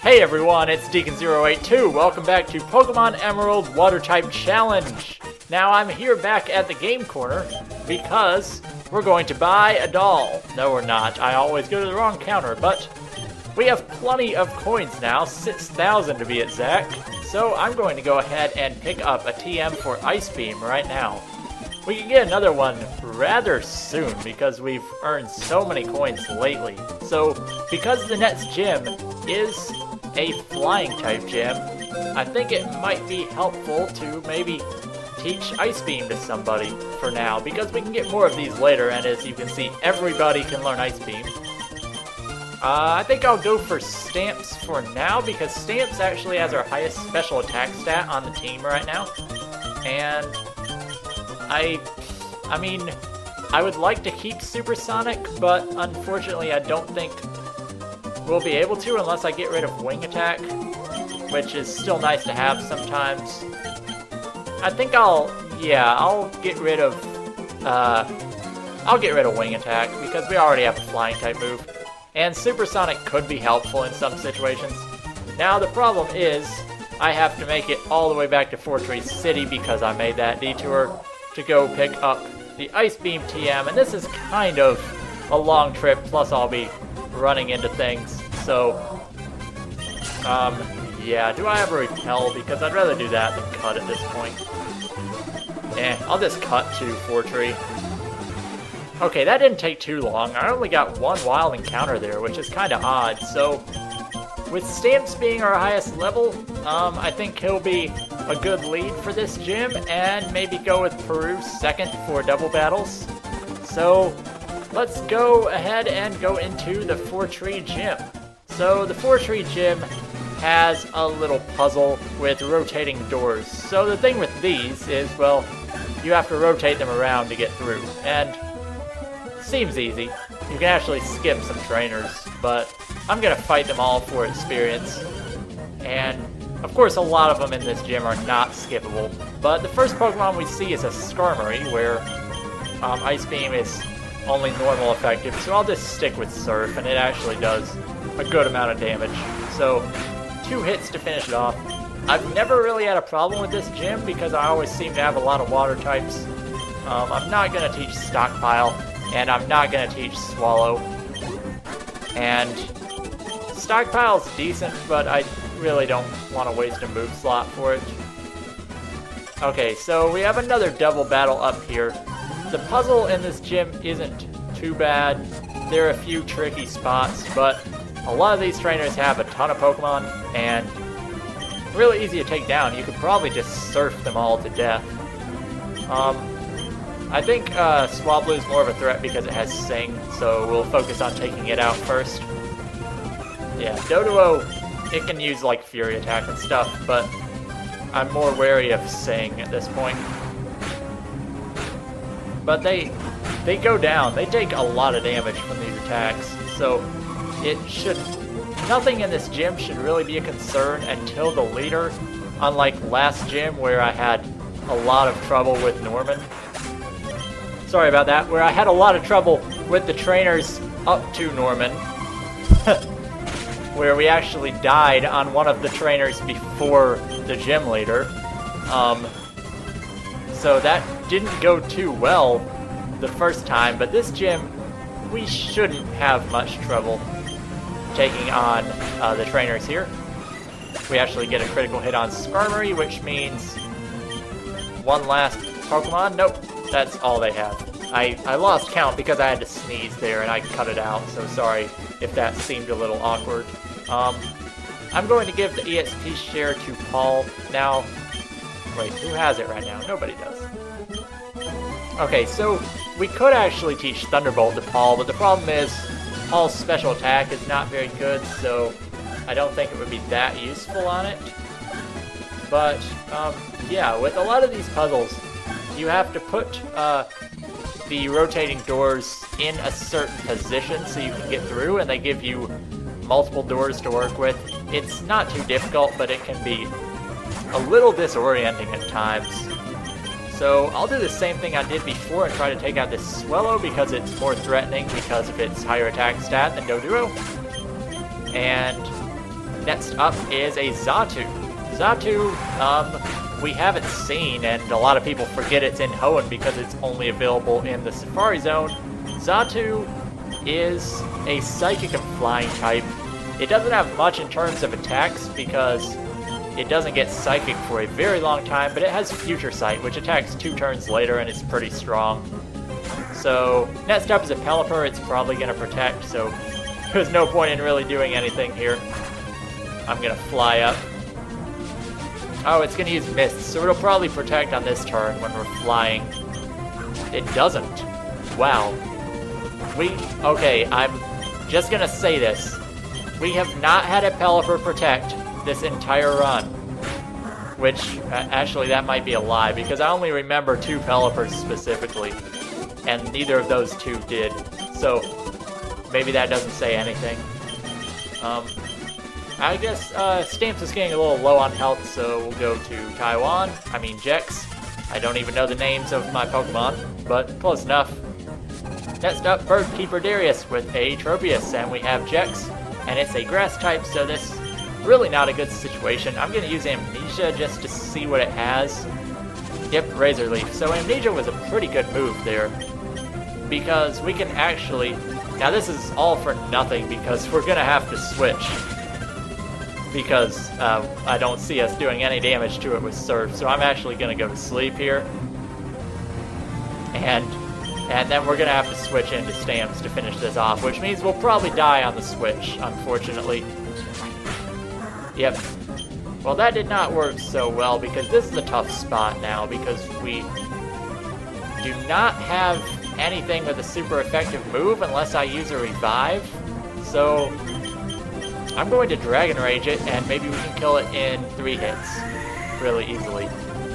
Hey everyone, it's Deacon082. Welcome back to Pokemon Emerald Water Type Challenge. Now I'm here back at the game corner because we're going to buy a doll. No, we're not. I always go to the wrong counter, but we have plenty of coins now, 6,000 to be exact. So I'm going to go ahead and pick up a TM for Ice Beam right now. We can get another one rather soon because we've earned so many coins lately. So because the next gym is a flying type gym, I think it might be helpful to maybe teach Ice Beam to somebody for now, because we can get more of these later, and as you can see, everybody can learn Ice Beam. I think I'll go for Stamps for now, because Stamps actually has our highest special attack stat on the team right now. And I mean, I would like to keep Supersonic, but unfortunately I don't think we'll be able to unless I get rid of Wing Attack, which is still nice to have sometimes. I think I'll get rid of Wing Attack because we already have a Flying type move, and Supersonic could be helpful in some situations. Now the problem is I have to make it all the way back to Fortree City because I made that detour to go pick up the Ice Beam TM, and this is kind of a long trip, plus I'll be running into things. So yeah, do I have a repel? Because I'd rather do that than cut at this point. I'll just cut to Fortree. Okay, that didn't take too long. I only got one wild encounter there, which is kind of odd. So with Stamps being our highest level, I think he'll be a good lead for this gym, and maybe go with Peru second for double battles. So let's go ahead and go into the Fortree gym. So the Fortree gym has a little puzzle with rotating doors. So the thing with these is, well, you have to rotate them around to get through, and seems easy. You can actually skip some trainers, but I'm gonna fight them all for experience. And of course, a lot of them in this gym are not skippable. But the first Pokemon we see is a Skarmory, where Ice Beam is only normal effective, so I'll just stick with Surf, and it actually does a good amount of damage. So 2 hits to finish it off. I've never really had a problem with this gym because I always seem to have a lot of water types. I'm not going to teach Stockpile, and I'm not going to teach Swallow. And Stockpile's decent, but I really don't want to waste a move slot for it. Okay, so we have another double battle up here. The puzzle in this gym isn't too bad. There are a few tricky spots, but a lot of these trainers have a ton of Pokemon, and really easy to take down. You could probably just surf them all to death. I think Swablu is more of a threat because it has Sing, so we'll focus on taking it out first. Yeah, Doduo, it can use like Fury Attack and stuff, but I'm more wary of Sing at this point. But they go down. They take a lot of damage from these attacks, so nothing in this gym should really be a concern until the leader, unlike last gym where I had a lot of trouble with Norman. Sorry about that, where I had a lot of trouble with the trainers up to Norman, where we actually died on one of the trainers before the gym leader. So that didn't go too well the first time, but this gym, we shouldn't have much trouble taking on the trainers here. We actually get a critical hit on Skarmory, which means one last Pokemon. Nope, that's all they have. I lost count because I had to sneeze there and I cut it out, so sorry if that seemed a little awkward. I'm going to give the EXP share to Paul now. Wait, who has it right now? Nobody does. Okay, so we could actually teach Thunderbolt to Paul, but the problem is Paul's special attack is not very good, so I don't think it would be that useful on it. But, yeah, with a lot of these puzzles, you have to put the rotating doors in a certain position so you can get through, and they give you multiple doors to work with. It's not too difficult, but it can be a little disorienting at times. So I'll do the same thing I did before and try to take out this Swallow because it's more threatening because of its higher attack stat than Doduo. And Next up is a Xatu. Xatu, we haven't seen, and a lot of people forget it's in Hoenn because it's only available in the Safari Zone. Xatu is a Psychic and Flying type. It doesn't have much in terms of attacks because it doesn't get Psychic for a very long time, but it has Future Sight, which attacks 2 turns later and is pretty strong. So, next up is a Pelipper. It's probably going to protect, so there's no point in really doing anything here. I'm going to fly up. Oh, it's going to use Mist, so it'll probably protect on this turn when we're flying. It doesn't. Wow. Okay, I'm just going to say this. We have not had a Pelipper protect this entire run. Which, actually, that might be a lie, because I only remember 2 Pelippers specifically. And neither of those 2 did. So, maybe that doesn't say anything. I guess Stamps is getting a little low on health, so we'll go to Jex. I don't even know the names of my Pokemon, but close enough. Next up, Birdkeeper Darius with a Tropius, and we have Jex, and it's a Grass type, so this really not a good situation. I'm going to use Amnesia just to see what it has. Yep, Razor Leaf. So Amnesia was a pretty good move there, because we can actually... Now this is all for nothing, because we're going to have to switch. Because I don't see us doing any damage to it with Surf, so I'm actually going to go to sleep here. And then we're going to have to switch into Stamps to finish this off, which means we'll probably die on the switch, unfortunately. Yep. Well, that did not work so well, because this is a tough spot now, because we do not have anything with a super effective move unless I use a Revive. So I'm going to Dragon Rage it, and maybe we can kill it in 3 hits really easily.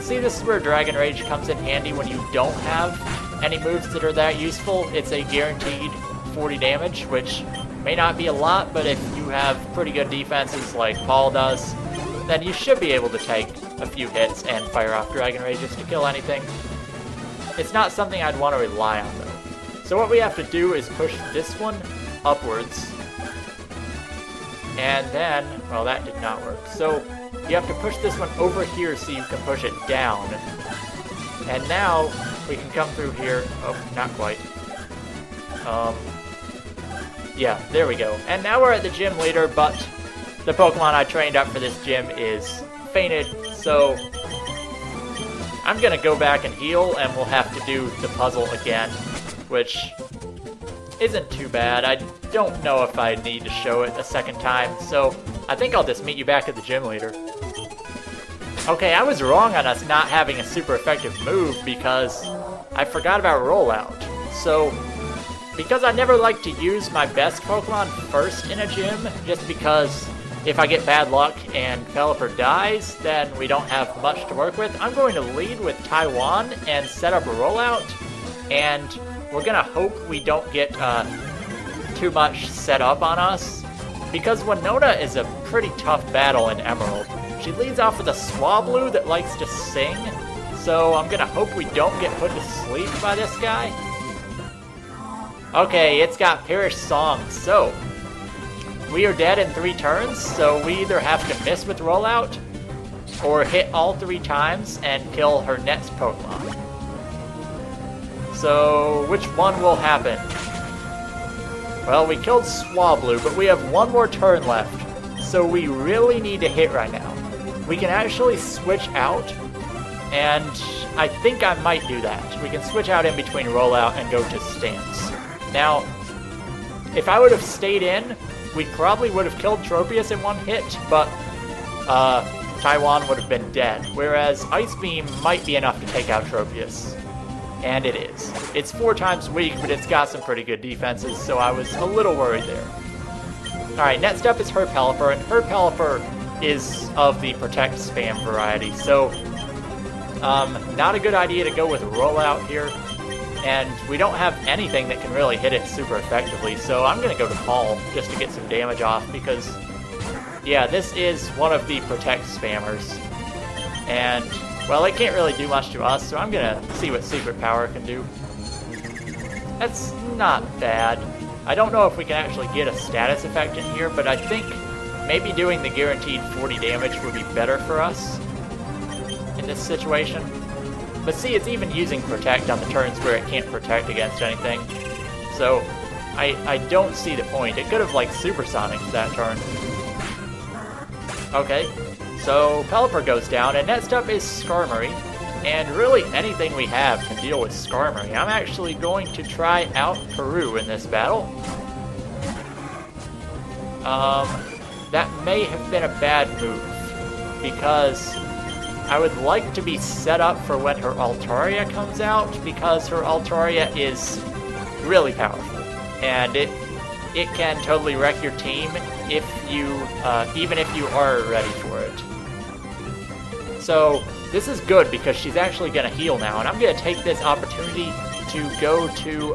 See, this is where Dragon Rage comes in handy when you don't have any moves that are that useful. It's a guaranteed 40 damage, which may not be a lot, but if you have pretty good defenses like Paul does, then you should be able to take a few hits and fire off Dragon Rages to kill anything. It's not something I'd want to rely on, though. So what we have to do is push this one upwards. And then, well, that did not work. So you have to push this one over here so you can push it down. And now we can come through here. Oh, not quite. Yeah, there we go. And now we're at the gym leader, but the Pokemon I trained up for this gym is fainted. So I'm going to go back and heal, and we'll have to do the puzzle again, which isn't too bad. I don't know if I need to show it a second time, so I think I'll just meet you back at the gym leader. Okay, I was wrong on us not having a super effective move because I forgot about Rollout. So, because I never like to use my best Pokemon first in a gym, just because if I get bad luck and Pelipper dies, then we don't have much to work with, I'm going to lead with Taiwan and set up a Rollout, and we're going to hope we don't get too much set up on us, because Winona is a pretty tough battle in Emerald. She leads off with a Swablu that likes to sing, so I'm going to hope we don't get put to sleep by this guy. Okay, it's got Perish Song, so we are dead in 3 turns, so we either have to miss with Rollout or hit all 3 times and kill her next Pokemon. So, which one will happen? Well, we killed Swablu, but we have 1 more turn left, so we really need to hit right now. We can actually switch out, and I think I might do that. We can switch out in between Rollout and go to Stamps. Now, if I would have stayed in, we probably would have killed Tropius in 1 hit, but Taiwan would have been dead, whereas Ice Beam might be enough to take out Tropius. And it is. It's 4 times weak, but it's got some pretty good defenses, so I was a little worried there. Alright, next up is her Pelipper, and her Pelipper is of the Protect Spam variety, so not a good idea to go with Rollout here, and we don't have anything that can really hit it super effectively, so I'm going to go to Paul just to get some damage off, because, yeah, this is one of the Protect Spammers, and, well, it can't really do much to us, so I'm going to see what Secret Power can do. That's not bad. I don't know if we can actually get a status effect in here, but I think maybe doing the guaranteed 40 damage would be better for us in this situation. But see, it's even using Protect on the turns where it can't protect against anything. So, I don't see the point. It could have, like, Supersonic that turn. Okay, so Pelipper goes down, and next up is Skarmory. And really, anything we have can deal with Skarmory. I'm actually going to try out Peru in this battle. That may have been a bad move, because I would like to be set up for when her Altaria comes out, because her Altaria is really powerful, and it can totally wreck your team if you, even if you are ready for it. So this is good because she's actually going to heal now, and I'm going to take this opportunity to go to,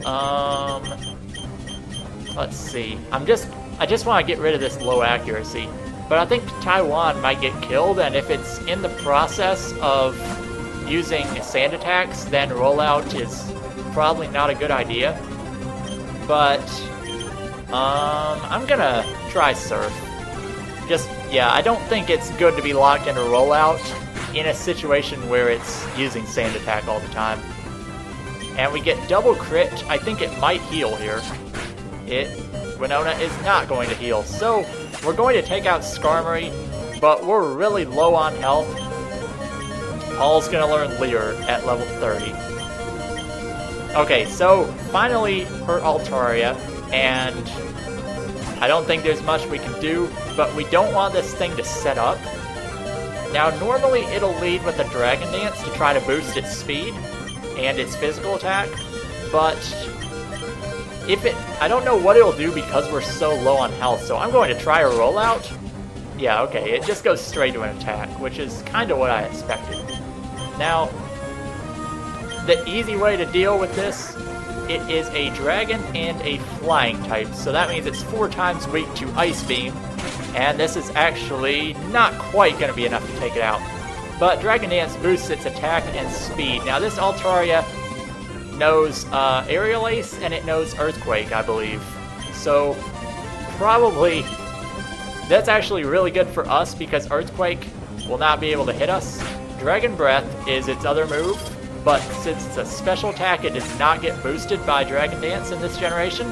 let's see, I just want to get rid of this low accuracy. But I think Taiwan might get killed, and if it's in the process of using sand attacks, then rollout is probably not a good idea. But, I'm gonna try Surf. Yeah, I don't think it's good to be locked into rollout in a situation where it's using sand attack all the time. And we get double crit. I think it might heal here. Winona is not going to heal, so we're going to take out Skarmory, but we're really low on health. Paul's going to learn Leer at level 30. Okay, so finally her Altaria, and I don't think there's much we can do, but we don't want this thing to set up. Now, normally it'll lead with a Dragon Dance to try to boost its speed and its physical attack, but I don't know what it'll do because we're so low on health, so I'm going to try a rollout. Yeah, okay, it just goes straight to an attack, which is kind of what I expected. Now, the easy way to deal with this, it is a dragon and a flying type, so that means it's 4 times weak to Ice Beam, and this is actually not quite going to be enough to take it out. But Dragon Dance boosts its attack and speed. Now this Altaria knows Aerial Ace, and it knows Earthquake, I believe. So, probably, that's actually really good for us, because Earthquake will not be able to hit us. Dragon Breath is its other move, but since it's a special attack, it does not get boosted by Dragon Dance in this generation.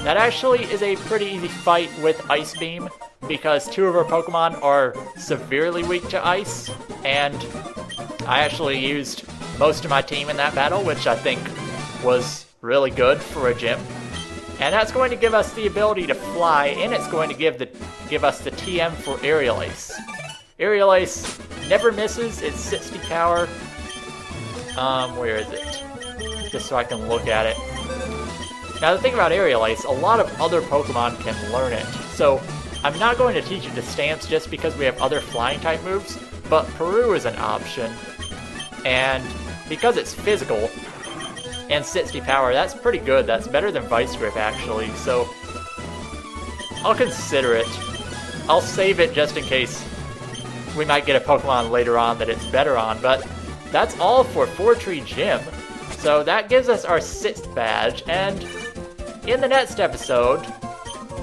That actually is a pretty easy fight with Ice Beam, because 2 of our Pokemon are severely weak to Ice, and I actually used most of my team in that battle, which I think was really good for a gym. And that's going to give us the ability to fly, and it's going to give us the TM for Aerial Ace. Aerial Ace never misses, it's 60 power. Where is it? Just so I can look at it. Now the thing about Aerial Ace, a lot of other Pokemon can learn it. So I'm not going to teach it to Stamps just because we have other flying type moves, but Peru is an option. And because it's physical and 60 power, that's pretty good. That's better than Vice Grip, actually. So I'll consider it. I'll save it just in case we might get a Pokemon later on that it's better on. But that's all for Fortree Gym. So that gives us our 6th badge. And in the next episode,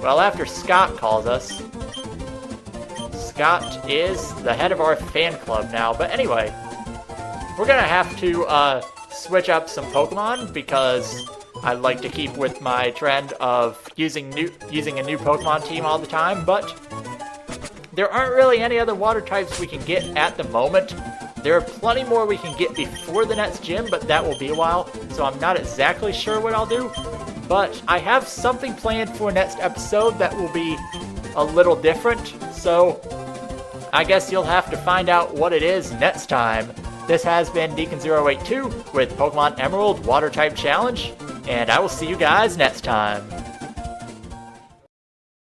well, after Scott calls us, Scott is the head of our fan club now. But anyway, we're gonna have to switch up some Pokemon because I like to keep with my trend of using a new Pokemon team all the time, but there aren't really any other water types we can get at the moment. There are plenty more we can get before the next gym, but that will be a while, so I'm not exactly sure what I'll do. But I have something planned for next episode that will be a little different, so I guess you'll have to find out what it is next time. This has been Deacon082 with Pokemon Emerald Water Type Challenge, and I will see you guys next time.